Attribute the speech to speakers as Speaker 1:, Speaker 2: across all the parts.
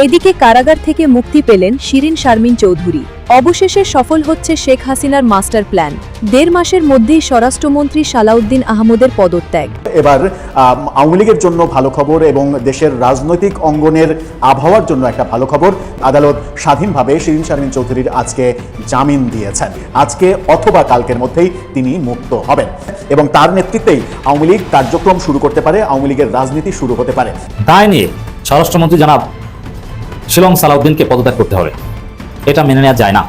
Speaker 1: এদিকে কারাগার থেকে মুক্তি পেলেন শিরিন শারমিন চৌধুরী। অবশেষে সফল হচ্ছে শেখ হাসিনার মাস্টার প্ল্যান। ১.৫ মাসের মধ্যেই স্বরাষ্ট্রমন্ত্রী সালাউদ্দিন আহমদের পদত্যাগ।
Speaker 2: এবার আওয়ামী লীগের জন্য ভালো খবর এবং দেশের রাজনৈতিক অঙ্গনের আবহাওয়ার জন্য একটা ভালো খবর। আদালত স্বাধীনভাবে শিরিন শারমিন চৌধুরীর আজকে জামিন দিয়েছেন। আজকে অথবা কালকের মধ্যেই তিনি মুক্ত হবেন এবং তার নেতৃত্বেই আওয়ামী লীগ কার্যক্রম শুরু করতে পারে, আওয়ামী লীগের রাজনীতি শুরু হতে পারে।
Speaker 3: দায় নিয়ে স্বরাষ্ট্রমন্ত্রী জনাব শিলং সালাউদ্দিনকে পদত্যাগ করতে হবে, এটা মেনে নেওয়া যায় না।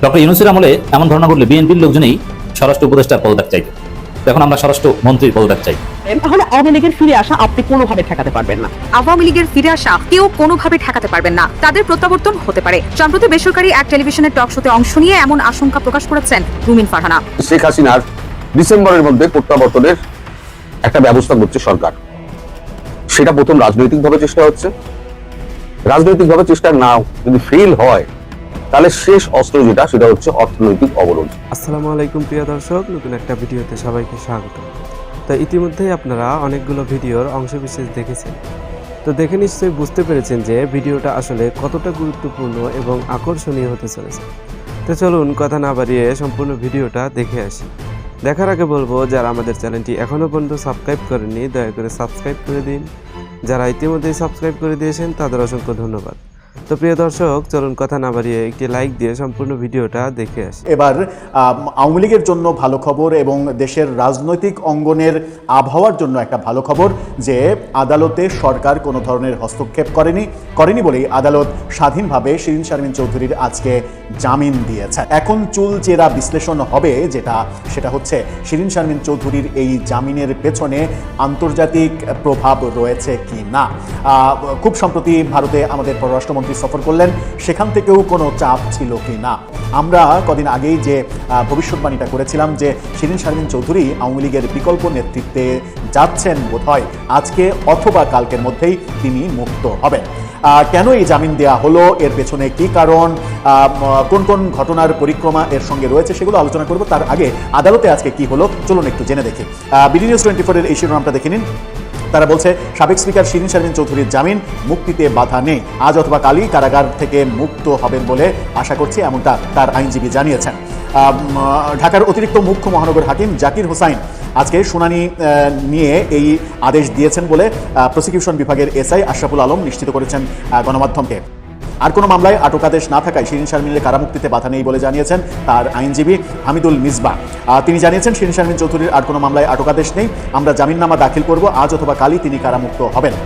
Speaker 3: ডক্টর ইউনূসের আমলে এমন ঘটনা ঘটলে বিএনপির লোকজনই স্বরাষ্ট্র উপদেষ্টার পদত্যাগ চাইবে। এখন আমরা স্বরাষ্ট্র মন্ত্রীর পদত্যাগ চাই।
Speaker 4: তাহলে আওয়ামী লীগের ফিরে আসা আপনি কোনোভাবে ঠেকাতে পারবেন না।
Speaker 5: আওয়ামী লীগের ফিরে আসা কেউ কোনোভাবে ঠেকাতে পারবেন না। তাদের প্রত্যাবর্তন হতে পারে। সম্প্রতি বেসরকারি এক টেলিভিশনের টক শোতে অংশ নিয়ে এমন আশঙ্কা প্রকাশ করেছেন রুমিন ফারহানা।
Speaker 6: শেখ হাসিনার ডিসেম্বরের মধ্যে প্রত্যাবর্তনের একটা ব্যবস্থা করছে সরকার। সেটা প্রথম রাজনৈতিকভাবে চেষ্টা হচ্ছে। রাজনৈতিকভাবে চেষ্টা নাও যদি ফেল হয় তাহলে শেষ অস্ত্র যেটা সেটা হচ্ছে অর্থনৈতিক অবরোধ।
Speaker 7: আসসালামু আলাইকুম প্রিয় দর্শক, নতুন একটা ভিডিওতে সবাইকে স্বাগত। তো ইতিমধ্যেই আপনারা অনেকগুলো ভিডিওর অংশবিশেষ দেখেছেন। তো দেখে নিশ্চয়ই বুঝতে পেরেছেন যে ভিডিওটা আসলে কতটা গুরুত্বপূর্ণ এবং আকর্ষণীয় হতে চলেছে। তো চলুন কথা না বাড়িয়ে সম্পূর্ণ ভিডিওটা দেখে আসি। দেখার আগে বলবো, যারা আমাদের চ্যানেলটি এখনও পর্যন্ত সাবস্ক্রাইব করেননি দয়া করে সাবস্ক্রাইব করে দিন। যারা ইতিমধ্যেই সাবস্ক্রাইব করে দিয়েছেন তাদের অসংখ্য ধন্যবাদ। তো প্রিয় দর্শক, চলুন কথা না বাড়িয়ে একটি লাইক দিয়ে সম্পূর্ণ ভিডিওটা দেখে আসি।
Speaker 2: এবার আওয়ামী লীগের জন্য ভালো খবর এবং দেশের রাজনৈতিক অঙ্গনের আবহাওয়ার জন্য একটা ভালো খবর যে আদালতে সরকার কোনো ধরনের হস্তক্ষেপ করেনি বলেই আদালত স্বাধীনভাবে শিরিন শারমিন চৌধুরীর আজকে জামিন দিয়েছে। এখন চুলচেরা বিশ্লেষণ হবে সেটা হচ্ছে শিরিন শারমিন চৌধুরীর এই জামিনের পেছনে আন্তর্জাতিক প্রভাব রয়েছে কি না। খুব সম্প্রতি ভারতে আমাদের পররাষ্ট্রমন্ত্রী সফর করলেন, সেখান থেকেও কোনো চাপ ছিল কি না। আমরা কদিন আগেই যে ভবিষ্যৎবাণীটা করেছিলাম যে শিরিন শারমিন চৌধুরী আওয়ামী লীগের বিকল্প নেতৃত্বে যাচ্ছেন বোধহয় আজকে অথবা কালকের মধ্যেই তিনি মুক্ত হবেন। কেন এই জামিন দেওয়া হলো, এর পেছনে কি কারণ, কোন কোন ঘটনার পরিক্রমা এর সঙ্গে রয়েছে সেগুলো আলোচনা করব। তার আগে আদালতে আজকে কি হলো চলুন একটু জেনে দেখি। বিডি নিউজ 24 এর এই শিরোনামটা দেখে নিন। তারা বলছে, সাবেক স্পিকার শিরিন শারমিন চৌধুরীর জামিন, মুক্তিতে বাধা নেই। আজ অথবা কালই কারাগার থেকে মুক্ত হবেন বলে আশা করছি, এমনটা তার আইনজীবী জানিয়েছেন। ঢাকার অতিরিক্ত মুখ্য মহানগর হাকিম জাকির হোসাইন আজকে শুনানি নিয়ে এই আদেশ দিয়েছেন বলে প্রসিকিউশন বিভাগের এসআই আশরাফুল আলম নিশ্চিত করেছেন গণমাধ্যমকে। আর কোনো মামলায় আটকাদেশ না থাকায় শিরিন শারমিনের কারামুক্তিতে বাধা নেই বলে জানিয়েছেন তার আইনজীবী হামিদুল মিসবাহ। তিনি জানিয়েছেন, শিরিন শারমিন চৌধুরীর আর কোনো মামলায় আটকাদেশ নেই, আমরা জামিননামা দাখিল করব, আজ অথবা কালই তিনি কারামুক্ত হবেন।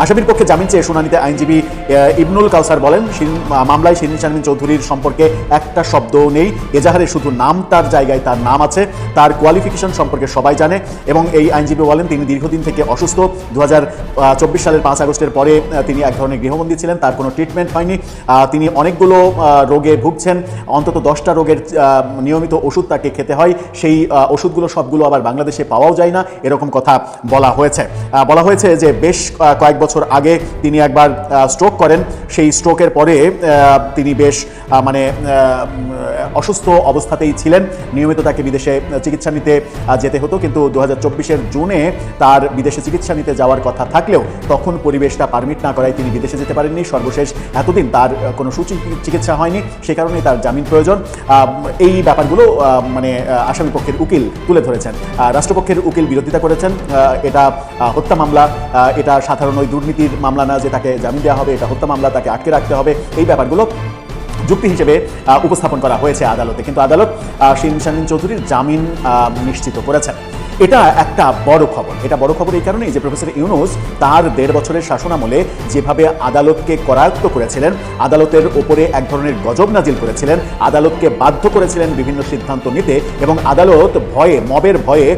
Speaker 2: আসামির পক্ষে জামিন চেয়ে শুনানিতে আইনজীবী ইবনুল কাউসার বলেন, মামলায় শিরিন শারমিন চৌধুরীর সম্পর্কে একটা শব্দও নেই, এজাহারে শুধু নাম, তার জায়গায় তার নাম আছে, তার কোয়ালিফিকেশন সম্পর্কে সবাই জানে। এবং এই আইনজীবী বলেন, তিনি দীর্ঘদিন থেকে অসুস্থ। 2024 সালের 5 আগস্টের পরে তিনি এক ধরনের গৃহবন্দী ছিলেন, তার কোনো ট্রিটমেন্ট হয়নি। তিনি অনেকগুলো রোগে ভুগছেন, অন্তত 10টা রোগের নিয়মিত ওষুধ তাকে খেতে হয়। সেই ওষুধগুলো সবগুলো আবার বাংলাদেশে পাওয়াও যায় না, এরকম কথা বলা হয়েছে যে বেশ কয়েক বছর আগে তিনি একবার স্ট্রোক করেন। সেই স্ট্রোকের পরে তিনি বেশ অসুস্থ অবস্থাতেই ছিলেন, নিয়মিত তাকে বিদেশে চিকিৎসা নিতে যেতে হতো। কিন্তু 2024 জুনে তার বিদেশে চিকিৎসা নিতে যাওয়ার কথা থাকলেও তখন পরিবেশটা পারমিট না করায় তিনি বিদেশে যেতে পারেননি। সর্বশেষ এতদিন তার কোনো সুচিকিৎসা হয়নি, সে কারণেই তার জামিন প্রয়োজন। এই ব্যাপারগুলো আসামি পক্ষের উকিল তুলে ধরেছেন। রাষ্ট্রপক্ষের উকিল বিরোধিতা করেছেন, এটা হত্যা মামলা, এটা সাধারণ দুর্নীতির মামলা না যে তাকে জামিন দেওয়া হবে, এটা হত্যা মামলা, তাকে আটকে রাখতে হবে। এই ব্যাপারগুলো যুক্তি হিসেবে উপস্থাপন করা হয়েছে আদালতে, কিন্তু আদালত শিরিন শারমিন চৌধুরীর জামিন নিশ্চিত করেছেন। এটা একটা বড় খবর। এটা বড় খবর এই কারণেই যে প্রফেসর ইউনূস তার 1.5 বছরের শাসনামলে যেভাবে আদালতকে করায়ত্ত করেছিলেন, আদালতের ওপরে এক ধরনের গজব নাজিল করেছিলেন, আদালতকে বাধ্য করেছিলেন বিভিন্ন সিদ্ধান্ত নিতে, এবং আদালত মবের ভয়ে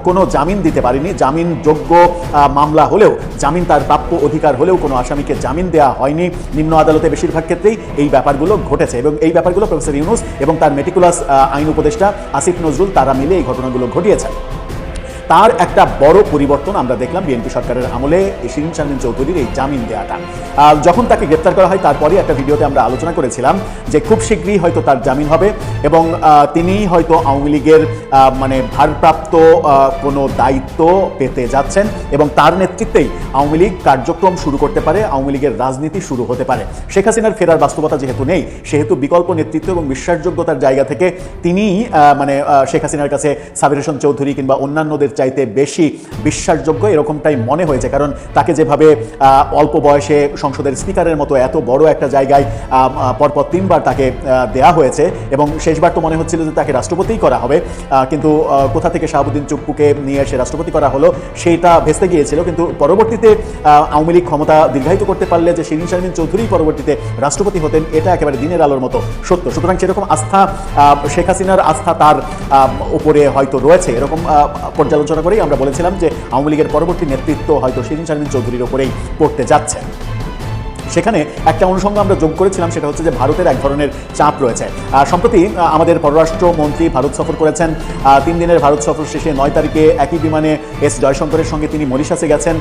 Speaker 2: কোনো জামিন দিতে পারেনি। জামিনযোগ্য মামলা হলেও, জামিন তার প্রাপ্য অধিকার হলেও কোনো আসামিকে জামিন দেওয়া হয়নি। নিম্ন আদালতে বেশিরভাগ ক্ষেত্রেই এই ব্যাপারগুলো ঘটেছে এবং এই ব্যাপারগুলো প্রফেসর ইউনূস এবং তার মেটিকুলাস আইন উপদেষ্টা আসিফ নজরুল তারা মিলে এই ঘটনাগুলো ঘটিয়েছেন। তার একটা বড় পরিবর্তন আমরা দেখলাম বিএনপি সরকারের আমলে শিরীন শারমিন চৌধুরীর এই জামিন দেওয়াটা। যখন তাকে গ্রেপ্তার করা হয় তারপরে একটা ভিডিওতে আমরা আলোচনা করেছিলাম যে খুব শীঘ্রই হয়তো তার জামিন হবে এবং তিনি হয়তো আওয়ামী লীগের মানে ভারপ্রাপ্ত কোনো দায়িত্ব পেতে যাচ্ছেন এবং তার নেতৃত্বেই আওয়ামী লীগ কার্যক্রম শুরু করতে পারে, আওয়ামী লীগের রাজনীতি শুরু হতে পারে। শেখ হাসিনার ফেরার বাস্তবতা যেহেতু নেই, সেহেতু বিকল্প নেতৃত্ব এবং বিশ্বাসযোগ্যতার জায়গা থেকে তিনি মানে শেখ হাসিনার কাছে সাবির হোসেন চৌধুরী কিংবা অন্যান্যদের চাইতে বেশি বিশ্বাসযোগ্য এরকমটাই মনে হয়েছে। কারণ তাকে যেভাবে অল্প বয়সে সংসদের স্পিকারের মতো এত বড় একটা জায়গায় পরপর 3 বার তাকে দেয়া হয়েছে এবং শেষবার তো মনে হচ্ছিল যে তাকে রাষ্ট্রপতিই করা হবে, কিন্তু কোথা থেকে শাহাবুদ্দিন চুপ্পুকে নিয়ে এসে রাষ্ট্রপতি করা হলো সেইটা ভেস্তে গিয়েছিল। কিন্তু পরবর্তীতে আওয়ামী লীগ ক্ষমতা দীর্ঘায়িত করতে পারলে যে শিরীন শারমিন চৌধুরী পরবর্তীতে রাষ্ট্রপতি হতেন এটা একেবারে দিনের আলোর মতো সত্য। সুতরাং সেরকম আস্থা শেখ হাসিনার আস্থা তার উপরে হয়তো রয়েছে, এরকম পর্যালোচনা করেই আমরা বলেছিলাম যে আওয়ামী লীগের পরবর্তী নেতৃত্ব হয়তো শিরীন শারমিন চৌধুরীর উপরেই পড়তে যাচ্ছে। সেখানে একটা অনুষঙ্গ আমরা যোগ করেছিলাম, সেটা হচ্ছে যে ভারতের এক ধরনের চাপ রয়েছে। সম্প্রতি আমাদের পররাষ্ট্রমন্ত্রী ভারত সফর করেছেন। 3 দিনের ভারত সফর শেষে 9 তারিখে একই বিমানে এস জয়শঙ্করের সঙ্গে তিনি মরিশাসে গেছেন।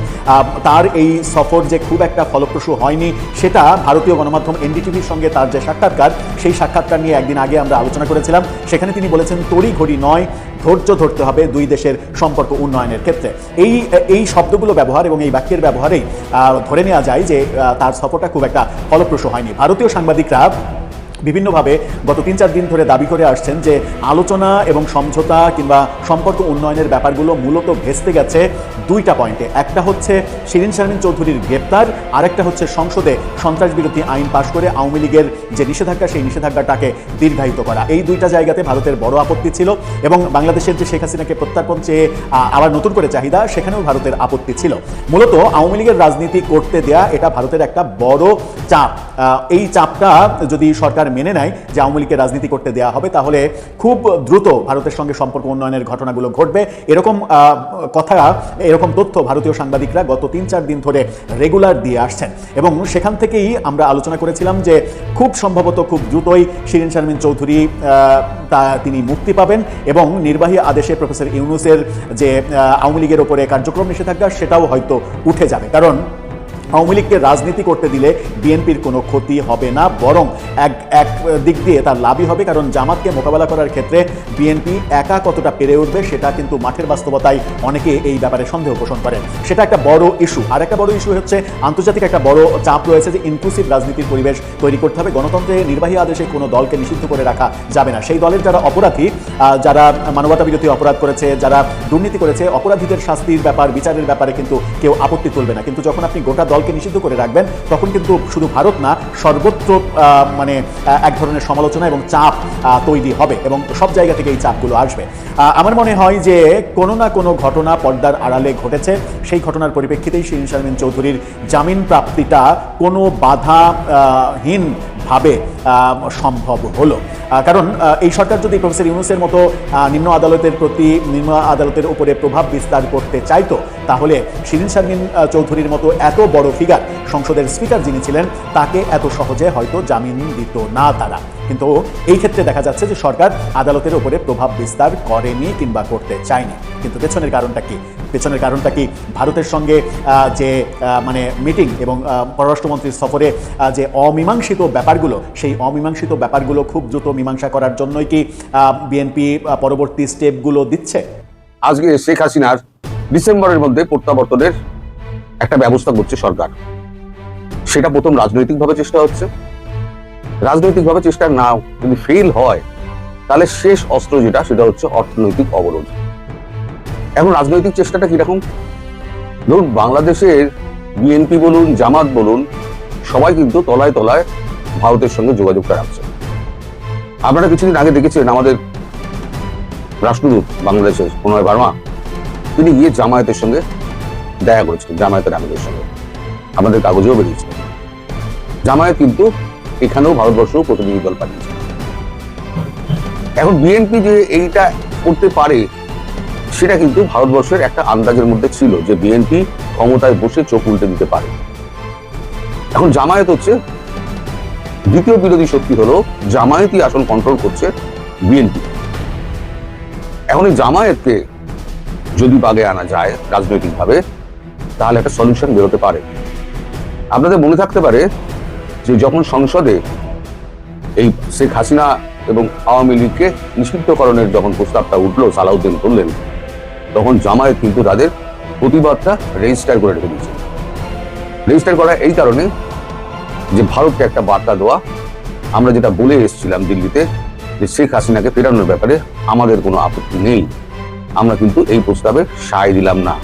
Speaker 2: তার এই সফর যে খুব একটা ফলপ্রসূ হয়নি সেটা ভারতীয় গণমাধ্যম এনডিটিভির সঙ্গে তার যে সাক্ষাৎকার, সেই সাক্ষাৎকার নিয়ে একদিন আগে আমরা আলোচনা করেছিলাম। সেখানে তিনি বলেছেন তড়িঘড়ি নয়, ধৈর্য ধরতে হবে দুই দেশের সম্পর্ক উন্নয়নের ক্ষেত্রে। এই শব্দগুলো ব্যবহার এবং এই বাক্যের ব্যবহারেই ধরে নেওয়া যায় যে তার সফরটা খুব একটা ফলপ্রসূ হয়নি। ভারতীয় সাংবাদিকরা বিভিন্নভাবে গত 3-4 দিন ধরে দাবি করে আসছেন যে আলোচনা এবং সমঝোতা কিংবা সম্পর্ক উন্নয়নের ব্যাপারগুলো মূলত ভেস্তে গেছে 2টা পয়েন্টে। একটা হচ্ছে শিরীন শারমিন চৌধুরীর গ্রেপ্তার, আরেকটা হচ্ছে সংসদে সন্ত্রাস বিরোধী আইন পাশ করে আওয়ামী লীগের যে নিষেধাজ্ঞা সেই নিষেধাজ্ঞাটাকে দীর্ঘায়িত করা। এই 2টা জায়গাতে ভারতের বড় আপত্তি ছিল এবং বাংলাদেশের যে শেখ হাসিনাকে প্রত্যার্পণ চেয়ে আবার নতুন করে চাহিদা, সেখানেও ভারতের আপত্তি ছিল। মূলত আওয়ামী লীগের রাজনীতি করতে দেয়া এটা ভারতের একটা বড় চাপ। এই চাপটা যদি সরকার মেনে নেয় যে আওয়ামী লীগকে রাজনীতি করতে দেওয়া হবে, তাহলে খুব দ্রুত ভারতের সঙ্গে সম্পর্ক উন্নয়নের ঘটনাগুলো ঘটবে। এরকম তথ্য ভারতীয় সাংবাদিকরা গত 3-4 দিন ধরে রেগুলার দিয়ে আসছেন এবং সেখান থেকেই আমরা আলোচনা করেছিলাম যে খুব সম্ভবত খুব দ্রুতই শিরীন শারমিন চৌধুরী তিনি মুক্তি পাবেন এবং নির্বাহী আদেশে প্রফেসর ইউনূসের যে আওয়ামী লীগের ওপরে কার্যক্রম নিষেধাজ্ঞা সেটাও হয়তো উঠে যাবে। কারণ আওয়ামী লীগকে রাজনীতি করতে দিলে বিএনপির কোনো ক্ষতি হবে না, বরং এক দিক দিয়ে তার লাভই হবে। কারণ জামাতকে মোকাবেলা করার ক্ষেত্রে বিএনপি একা কতটা পেরে উঠবে সেটা কিন্তু মাঠের বাস্তবতায় অনেকে এই ব্যাপারে সন্দেহ পোষণ করেন। সেটা একটা বড় ইস্যু। আর একটা বড় ইস্যু হচ্ছে আন্তর্জাতিক একটা বড় চাপ রয়েছে যে ইনক্লুসিভ রাজনীতির পরিবেশ তৈরি করতে হবে। গণতন্ত্রে নির্বাহী আদেশে কোনো দলকে নিষিদ্ধ করে রাখা যাবে না। সেই দলের যারা অপরাধী, যারা মানবতা বিরোধী অপরাধ করেছে, যারা দুর্নীতি করেছে, অপরাধীদের শাস্তির ব্যাপার বিচারের ব্যাপারে কিন্তু কেউ আপত্তি তুলবে না। কিন্তু যখন আপনি গোটা দলকে নিষিদ্ধ করে রাখবেন তখন কিন্তু শুধু ভারত না, সর্বত্র মানে এক ধরনের সমালোচনা এবং চাপ তৈরি হবে এবং সব জায়গা থেকে এই চাপগুলো আসবে। আমার মনে হয় যে কোনো না কোনো ঘটনা পর্দার আড়ালে ঘটেছে। সেই ঘটনার পরিপ্রেক্ষিতেই শিরীন শারমিন চৌধুরীর জামিন প্রাপ্তিটা কোনো বাধাহীন ভাবে সম্ভব হলো। কারণ এই সরকার যদি প্রফেসর ইউনূসের মতো নিম্ন আদালতের উপরে প্রভাব বিস্তার করতে চাইতো, তাহলে শিরীন শারমিন চৌধুরীর মতো এত বড় ফিগার, সংসদের স্পিকার যিনি ছিলেন, তাকে এত সহজে হয়তো জামিন দিত না তারা। কিন্তু এই ক্ষেত্রে দেখা যাচ্ছে যে সরকার আদালতের উপরে প্রভাব বিস্তার করেনি কিংবা করতে চায়নি। কিন্তু পেছনের কারণটা কি ভারতের সঙ্গে যে মানে মিটিং এবং পররাষ্ট্রমন্ত্রীর সফরে যে অমীমাংসিত ব্যাপারগুলো, সেই অমীমাংসিত ব্যাপারগুলো খুব দ্রুত মীমাংসা করার জন্যই কি বিএনপি পরবর্তী স্টেপগুলো দিচ্ছে?
Speaker 6: আজকে শেখ হাসিনার ডিসেম্বরের মধ্যে প্রত্যাবর্তনের একটা ব্যবস্থা করছে সরকার। সেটা প্রথম রাজনৈতিকভাবে চেষ্টা হচ্ছে। রাজনৈতিকভাবে চেষ্টা না যদি ফেল হয়, তাহলে শেষ অস্ত্র যেটা, সেটা হচ্ছে অর্থনৈতিক অবরোধ। এখন রাজনৈতিক চেষ্টাটা কিরকম? ধরুন, বাংলাদেশের বিএনপি বলুন, জামাত বলুন, সবাই কিন্তু তলায় তলায় ভারতের সঙ্গে যোগাযোগটা রাখছে। আপনারা কিছুদিন আগে দেখেছেন আমাদের রাষ্ট্রদূত বাংলাদেশের প্রণয় ভার্মা, তিনি গিয়ে জামায়াতের সঙ্গে দেখা করেছিলেন, জামায়াতের আমিরের সঙ্গে। আমাদের কাগজেও বেরিয়েছিল। জামায়াত কিন্তু এখানেও ভারতবর্ষেও প্রতিনিধি দল পাঠিয়েছে। এখন বিএনপি যে এইটা করতে পারে, সেটা কিন্তু ভারতবর্ষের একটা আন্দাজের মধ্যে ছিল যে বিএনপি ক্ষমতায় বসে চোখ উল্টে দিতে পারে। এখন জামায়াত হচ্ছে দ্বিতীয় বিরোধী শক্তি, হলো জামায়াতই আসল কন্ট্রোল করছে বিএনপি। এখন এই জামায়াতকে যদি বাগে আনা যায় রাজনৈতিকভাবে, তাহলে একটা সলিউশন বেরোতে পারে। আপনাদের মনে থাকতে পারে যে যখন সংসদে এই শেখ হাসিনা এবং আওয়ামী লীগকে নিষিদ্ধকরণের যখন প্রস্তাবটা উঠলো, সালাউদ্দিন করলেন, তখন জামায়াত কিন্তু তাদের প্রতিবাদটা রেজিস্টার করে রেখে দিয়েছে। রেজিস্টার করা এই কারণে যে ভারতকে একটা বার্তা দেওয়া, আমরা যেটা বলে এসেছিলাম দিল্লিতে যে শেখ হাসিনাকে ফেরানোর ব্যাপারে আমাদের কোনো আপত্তি নেই, আমরা কিন্তু এই প্রস্তাবে সায় দিলাম না।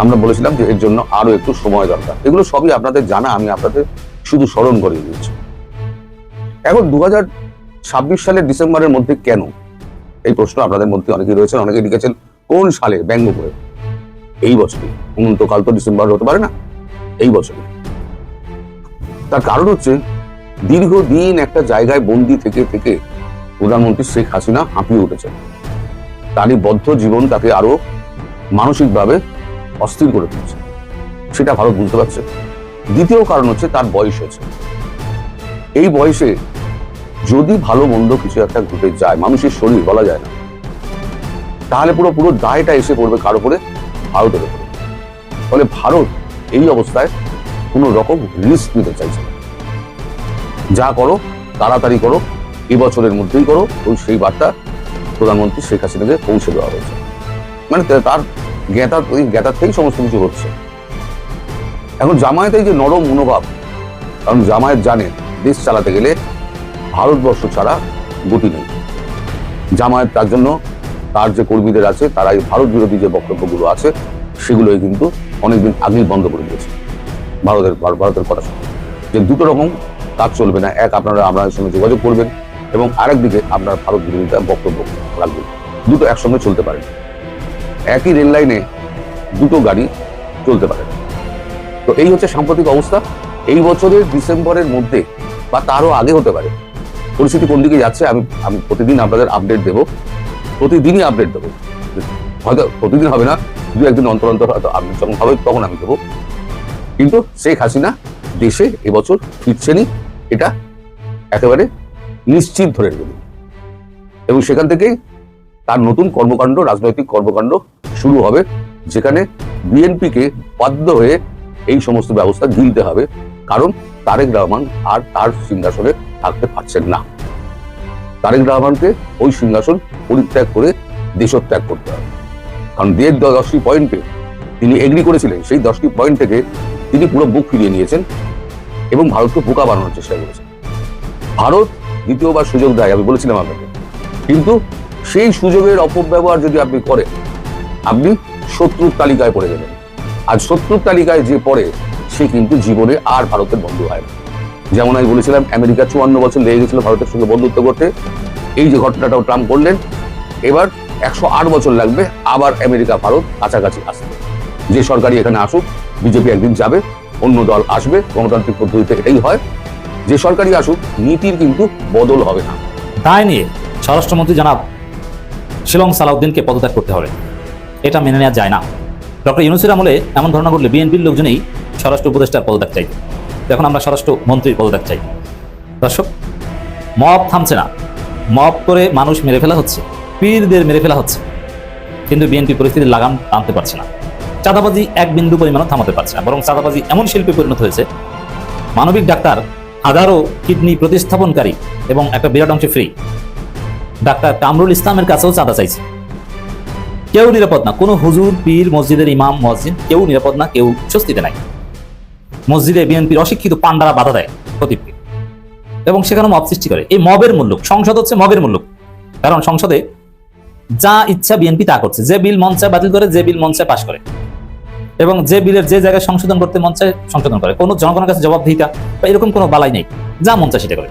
Speaker 6: আমরা বলেছিলাম যে এর জন্য আরো একটু সময় দরকার। এগুলো সবই আপনাদের জানা, আমি আপনাদের শুধু স্মরণ করিয়ে দিচ্ছি। এখন 2026 সালের ডিসেম্বরের মধ্যে কেন, এই প্রশ্ন আপনাদের মধ্যে অনেকেই রয়েছেন, অনেকে লিখেছেন কোন সালে ব্যঙ্গ করে। এই বছরই, অনন্তকাল তো ডিসেম্বর হতে পারে না, এই বছরই। তার কারণ হচ্ছে দীর্ঘদিন একটা জায়গায় বন্দি থেকে থেকে প্রধানমন্ত্রী শেখ হাসিনা হাঁপিয়ে উঠেছেন। তারই বদ্ধ জীবন তাকে আরো মানসিকভাবে অস্থির করে তুলছে, সেটা ভারত বুঝতে পারছে। দ্বিতীয় কারণ হচ্ছে তার বয়স হয়েছে। এই বয়সে যদি ভালো মন্দ কিছু একটা ঘটে যায়, মানুষের শরীর বলা যায় না, তাহলে পুরো দায়টা এসে পড়বে কার উপরে? ভারতের উপরে। ফলে ভারত এই অবস্থায় কোনো রকম রিস্ক নিতে চাইছে না। যা করো তাড়াতাড়ি করো, এবছরের মধ্যেই করো, ওই সেই বার্তা প্রধানমন্ত্রী শেখ হাসিনাকে পৌঁছে দেওয়া হয়েছে। মানে তার জ্ঞাতার থেকেই সমস্ত কিছু হচ্ছে। এখন জামায়াতের যে নরম মনোভাব, কারণ জামায়াত জানে দেশ চালাতে গেলে ভারতবর্ষ ছাড়া গতি নেই। জামায়াত তার জন্য তার যে কর্মীদের আছে, তারা এই ভারত বিরোধী যে বক্তব্যগুলো আছে সেগুলোই কিন্তু অনেকদিন আগেই বন্ধ করে দিয়েছে। ভারতের কথা শুনে যে দুটো রকম কাজ চলবে না, এক আপনারা আপনাদের সঙ্গে যোগাযোগ করবেন এবং আরেকদিকে আপনার ভারত বিরোধিতা বক্তব্য রাখবেন, দুটো একসঙ্গে চলতে পারে। একই রেল লাইনে দুটো গাড়ি চলতে পারে। তো এই হচ্ছে সাম্প্রতিক অবস্থা। এই বছরের ডিসেম্বরের মধ্যে বা তারও আগে হতে পারে। পরিস্থিতি কোন দিকে যাচ্ছে আমি প্রতিদিন আপনাদের আপডেট দেবো, প্রতিদিনই আপডেট দেবো। হয়তো প্রতিদিন হবে না, দু একদিন অন্তর অন্তর হয়তো আপডেট যখন হবে তখন আমি দেবো। কিন্তু শেখ হাসিনা দেশে এবছর ফিরছেনই, এটা একেবারে নিশ্চিত ধরে রেখে। এবং সেখান থেকেই তার নতুন কর্মকাণ্ড, রাজনৈতিক কর্মকাণ্ড শুরু হবে, যেখানে বিএনপিকে বাধ্য হয়ে এই সমস্ত ব্যবস্থা গিলতে হবে। কারণ তারেক রহমান আর তার সিংহাসনে থাকতে পারছেন না। তারেক রহমানকে ওই সিংহাসন পরিত্যাগ করে দেশত্যাগ করতে হবে। কারণ 10টি পয়েন্টে তিনি এগ্রি করেছিলেন, সেই 10টি পয়েন্ট থেকে তিনি পুরো বুক ফিরিয়ে নিয়েছেন এবং ভারতকে বোকা বানানোর চেষ্টা করেছেন। ভারত দ্বিতীয়বার সুযোগ দেয়, আমি বলেছিলাম আপনাকে, কিন্তু সেই সুযোগের অপব্যবহার যদি আপনি করেন, আপনি শত্রুর তালিকায় পড়ে যাবেন। আর শত্রুর তালিকায় যে পড়ে সে কিন্তু জীবনে আর ভারতের বন্ধু হয় না। যেমন আমি বলেছিলাম আমেরিকা 54 বছর লেগে গেছিল ভারতের সঙ্গে বন্ধুত্ব করতে, এই যে ঘটনাটাও ট্রাম্প করলেন, এবার 108 বছর লাগবে আবার আমেরিকা ভারত কাছাকাছি আসবে। যে সরকারি এখানে আসুক, বিজেপি একদিন যাবে, অন্য দল আসবে, গণতান্ত্রিক পদ্ধতিতে এটাই হয়। যে সরকারি আসুক, নীতির কিন্তু বদল হবে না।
Speaker 3: দায় নিয়ে স্বরাষ্ট্রমন্ত্রী জনাব শিলং সালাউদ্দিনকে পদত্যাগ করতে হবে, এটা মেনে নেওয়া যায় না। ডক্টর ইউনূসের আমলে এমন ধারণা করলে বিএনপির লোকজনেই স্বরাষ্ট্র উপদেষ্টার পদত্যাগ চাই। এখন আমরা স্বরাষ্ট্র মন্ত্রীর পদত্যাগ চাই। দর্শক, মব থামছে না, মব করে মানুষ মেরে ফেলা হচ্ছে, পীরদের মেরে ফেলা হচ্ছে, কিন্তু বিএনপি পরিস্থিতির লাগাম টানতে পারছে না। চাঁদাবাজি এক বিন্দু পরিমাণও থামাতে পারছে না, বরং চাঁদাবাজি এমন শিল্পে পরিণত হয়েছে, মানবিক ডাক্তার, হাজারো কিডনি প্রতিস্থাপনকারী এবং একটা বিরাট অংশে ফ্রি ডাক্তার কামরুল ইসলামের কাছেও চাঁদা চাইছে। কেউ নিরাপদ না, কোনো হুজুর, পীর, মসজিদের ইমাম, মসজিদ কেউ নিরাপদ না, কেউ স্বস্তিতে নাই। মসজিদে বিএনপির অশিক্ষিত পান্ডারা বাধা দেয় খতিবকে এবং সেখানে মব সৃষ্টি করে। এই মবের মুল্লুক, সংসদ হচ্ছে মবের মুল্লুক। কারণ সংসদে যা ইচ্ছা বিএনপি তা করছে, যে বিল মন চায় বাতিল করে, যে বিল মন চায় পাশ করে এবং যে বিলের যে জায়গায় সংশোধন করতে মন চায় সংশোধন করে। কোনো জনগণের কাছে জবাবদিহিতা বা এরকম কোনো বালাই নেই, যা মন চায় সেটা করে।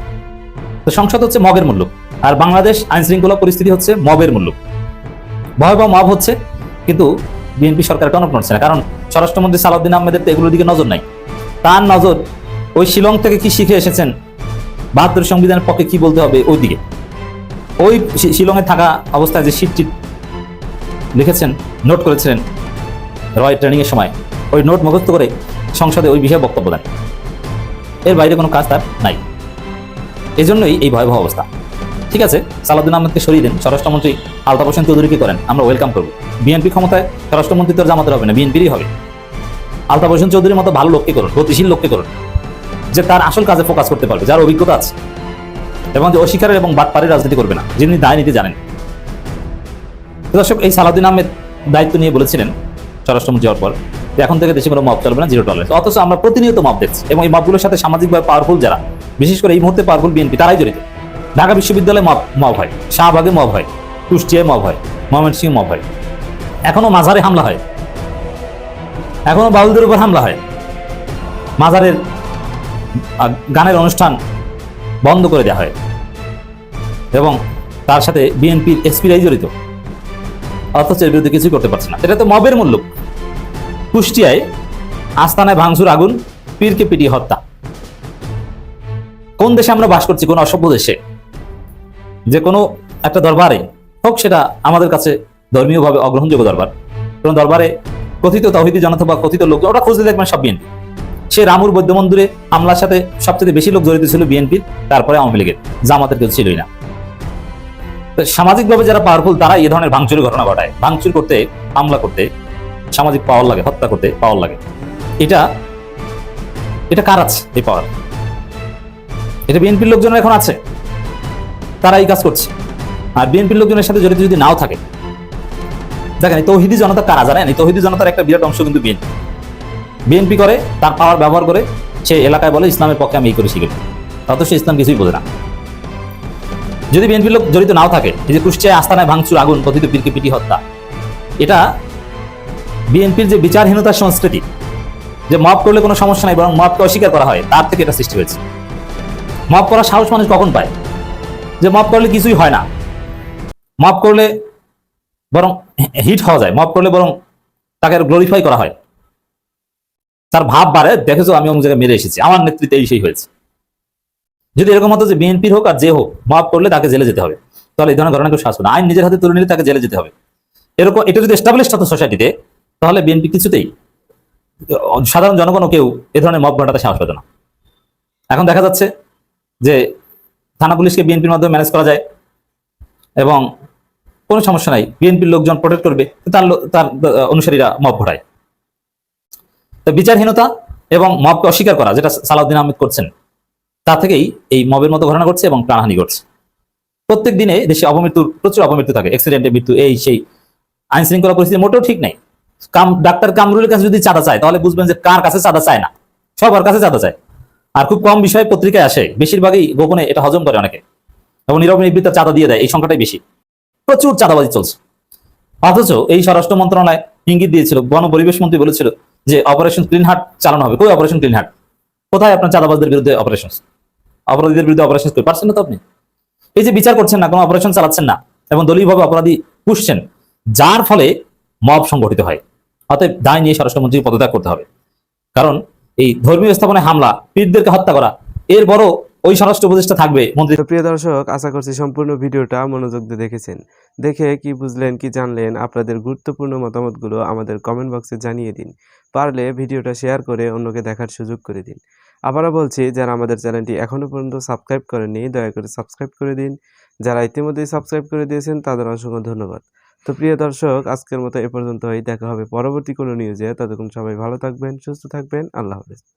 Speaker 3: তো সংসদ হচ্ছে মবের মুল্লুক, আর বাংলাদেশ আইন শৃঙ্খলা পরিস্থিতি হচ্ছে মবের মুল্লুক। ভয়াবহ মব হচ্ছে, কিন্তু বিএনপি সরকার টনক নড়ছে না। কারণ স্বরাষ্ট্রমন্ত্রী সালাউদ্দিন আহমেদের তো এগুলোর দিকে নজর নাই। তার নজর ওই শিলং থেকে কি শিখে এসেছেন, 72 সংবিধানের পক্ষে কি বলতে হবে ওই দিকে। ওই শিলংয়ে থাকা অবস্থায় যে শিটটি লিখেছেন, নোট করেছিলেন রয় ট্রেনিং এর সময়, ওই নোট মুখস্থ করে সংসদে ওই বিষয়ে বক্তব্য দেন। এর বাইরে কোনো কাজ তার নাই। এজন্যই এই ভয়াবহ অবস্থা। ঠিক আছে, সালাউদ্দিন আহমেদকে সরিয়ে দিন, স্বরাষ্ট্রমন্ত্রী আলতাফ হোসেন চৌধুরীকে করেন, আমরা ওয়েলকাম করবো। বিএনপি ক্ষমতায়, স্বরাষ্ট্রমন্ত্রী তো জামাতের হবে না, বিএনপিরই হবে। আলতাফ হোসেন চৌধুরীর মতো ভালো লোককে করুন, গতিশীল লোককে করুন, যে তার আসল কাজে ফোকাস করতে পারবে, যার অভিজ্ঞতা আছে, এবং যে অস্বীকারের এবং বাটপাড়ির রাজনীতি করবে না, যিনি দায় নিতে জানেন। দর্শক, এই সালাউদ্দিন আহমেদ দায়িত্ব নিয়ে বলেছিলেন স্বরাষ্ট্রমন্ত্রী হওয়ার পর যে এখন থেকে দেশে কোনো মব চলবে না, জিরো টলারেন্স। অথচ আমরা প্রতিনিয়ত মব দেখছি, এবং এই মবগুলোর সাথে সামাজিকভাবে পাওয়ারফুল যারা, বিশেষ করে এই মুহূর্তে পাওয়ারফুল বিএনপি, তারাই জড়িত। ঢাকা বিশ্ববিদ্যালয়ে মব হয়, শাহবাগে মব হয়, কুষ্টিয়ায় মব হয়, ময়মনসিংহে মব হয়, এখনো মাজারে হামলা হয়, এখনো বাউলদের উপর হামলা হয়, মাজারের গানের অনুষ্ঠান বন্ধ করে দেওয়া হয়, এবং তার সাথে বিএনপির এসপিরাই জড়িত, অথচ এর বিরুদ্ধে কিছুই করতে পারছে না। এটা তো মবের মূল্য। কুষ্টিয়ায় আস্তানায় ভাঙচুর, আগুন, পীরকে পিটিয়ে হত্যা। কোন দেশে আমরা বাস করছি? কোন অসভ্য দেশে, যে কোনো একটা দরবারে হোক, সেটা আমাদের কাছে ধর্মীয়ভাবে অগ্রহণযোগ্য দরবার, কোন দরবারে কথিত তাওহীদি জনতা বা কথিত লোক, ওরা খুঁজলে দেখবেন সব বিএনপি। সে রামুর বৌদ্ধ মন্দিরে হামলার সাথে সবচেয়ে বেশি লোক জড়িত ছিল বিএনপির, তারপরে আওয়ামী লীগের, জামাতের কেউ ছিলই না। সামাজিকভাবে যারা পাওয়ারফুল, তারা এই ধরনের ভাঙচুরের ঘটনা ঘটায়। ভাঙচুর করতে, হামলা করতে সামাজিক পাওয়ার লাগে, হত্যা করতে পাওয়ার লাগে। এটা কার আছে এই পাওয়ার? এটা বিএনপির লোকজনের এখন আছে, তারা এই কাজ করছে। আর বিএনপির লোকজনের সাথে জড়িত যদি নাও থাকে, দেখেন এই তৌহিদি জনতা কারা জানেন? এই তৌহিদি জনতার একটা বিরাট অংশ কিন্তু বিএনপি করে, তার পাওয়ার ব্যবহার করে সে এলাকায় বলে ইসলামের পক্ষে আমি এই করে শিখি, অথচ সে ইসলাম কিছুই বোঝে না। যদি বিএনপির লোক জড়িত নাও থাকে, এই যে কুষ্টিয়ায় আস্তানায় ভাঙচুর, আগুন, কথিত পীরকে পিটি হত্যা, এটা বিএনপির যে বিচারহীনতার সংস্কৃতি, যে মব করলে কোনো সমস্যা নাই, বরং মবকে অস্বীকার করা হয়, তার থেকে এটা সৃষ্টি হয়েছে। মব করার সাহস মানুষ কখন পায়? যে মব করলে কিছুই হয় না, মব করলে বরং হিট হওয়া যায়, মব করলে বরং তাকে গ্লোরিফাই করা হয়, তার ভাব বাড়ে, দেখেছো আমি অন্য জায়গায় মেরে এসেছি, আমার নেতৃত্বে এই সেই হয়েছে। যদি এরকম হতো যে বিএনপির হোক আর যে হোক, মব করলে তাকে জেলে যেতে হবে, তাহলে এই ধরনের ঘটনা কেউ শাস্তি না, আইন নিজের হাতে তুলে নিলে তাকে জেলে যেতে হবে। এরকম এটা যদি এস্টাবলিশ হতো সোসাইটিতে, তাহলে বিএনপি কিছুতেই, সাধারণ জনগণও কেউ এ ধরনের মব ঘটাতে সাহস পেত না। এখন দেখা যাচ্ছে যে থানা পুলিশকে বিএনপির মাধ্যমে ম্যানেজ করা যায়, এবং কোনো সমস্যা নাই, বিএনপির লোকজন প্রোটেক্ট করবে, তার অনুসারীরা মব ঘটায়। তো বিচারহীনতা এবং মবকে অস্বীকার করা, যেটা সালাউদ্দিন আহমেদ করছেন, তা থেকেই এই মবের মতো ঘটনা ঘটছে এবং প্রাণহানি ঘটছে। প্রত্যেক দিনে দেশে প্রচুর অপমৃত্যু থাকে, অ্যাক্সিডেন্টে মৃত্যু, এই সেই। আইন শৃঙ্খলা পরিস্থিতি মোটেও ঠিক নাই। ডাক্তার কামরুলের কাছে যদি চাঁদা চায়, তাহলে বুঝবেন যে কার কাছে চাঁদা চায় না, সবার কাছে চাঁদা চায়। আর খুব কম বিষয়ে পত্রিকায় আসে, বেশিরভাগই গোপনে এটা হজম করে অনেকে, এবং নীরব নিবৃত্ত চাঁদা দিয়ে দেয়, এই সংখ্যাটাই বেশি। প্রচুর চাঁদাবাজি চলছে। অথচ এই স্বরাষ্ট্র মন্ত্রণালয় ইঙ্গিত দিয়েছিল, বন পরিবেশ মন্ত্রী বলেছিল যে অপারেশন ক্লিন হার্ট চালানো হবে। কই অপারেশন ক্লিন হার্ট? কোথায় আপনার চাঁদাবাজদের বিরুদ্ধে অপারেশন, অপরাধীদের বিরুদ্ধে অপারেশন করে পারছেন না তো আপনি? এই যে বিচার করছেন না, কোনো অপারেশন চালাচ্ছেন না, এবং দলীয়ভাবে অপরাধী পুষছেন, যার ফলে মব সংগঠিত হয়। অতএব দায় নিয়ে স্বরাষ্ট্রমন্ত্রীকে পদত্যাগ করতে হবে। কারণ এই ধর্মীয় স্থাপনায় হামলা, পীরদেরকে হত্যা করা, এর বড় ওই স্বরাষ্ট্র উপদেষ্টা থাকবে মন্ত্রী।
Speaker 7: তো প্রিয় দর্শক, আশা করছি সম্পূর্ণ ভিডিওটা মনোযোগ দিয়ে দেখেছেন। দেখে কি বুঝলেন, কি জানলেন, আপনাদের গুরুত্বপূর্ণ মতামতগুলো আমাদের কমেন্ট বক্সে জানিয়ে দিন। পারলে ভিডিওটা শেয়ার করে অন্যকে দেখার সুযোগ করে দিন। আবারও বলছি, যারা আমাদের চ্যানেলটি এখনো পর্যন্ত সাবস্ক্রাইব করেননি, দয়া করে সাবস্ক্রাইব করে দিন। যারা ইতিমধ্যেই সাবস্ক্রাইব করে দিয়েছেন, তাদের অসংখ্য ধন্যবাদ। তো প্রিয় দর্শক, আজকের মতো এ পর্যন্তই। দেখা হবে পরবর্তী কোনো নিউজে। ততক্ষণ সবাই ভালো থাকবেন, সুস্থ থাকবেন। আল্লাহ হাফেজ।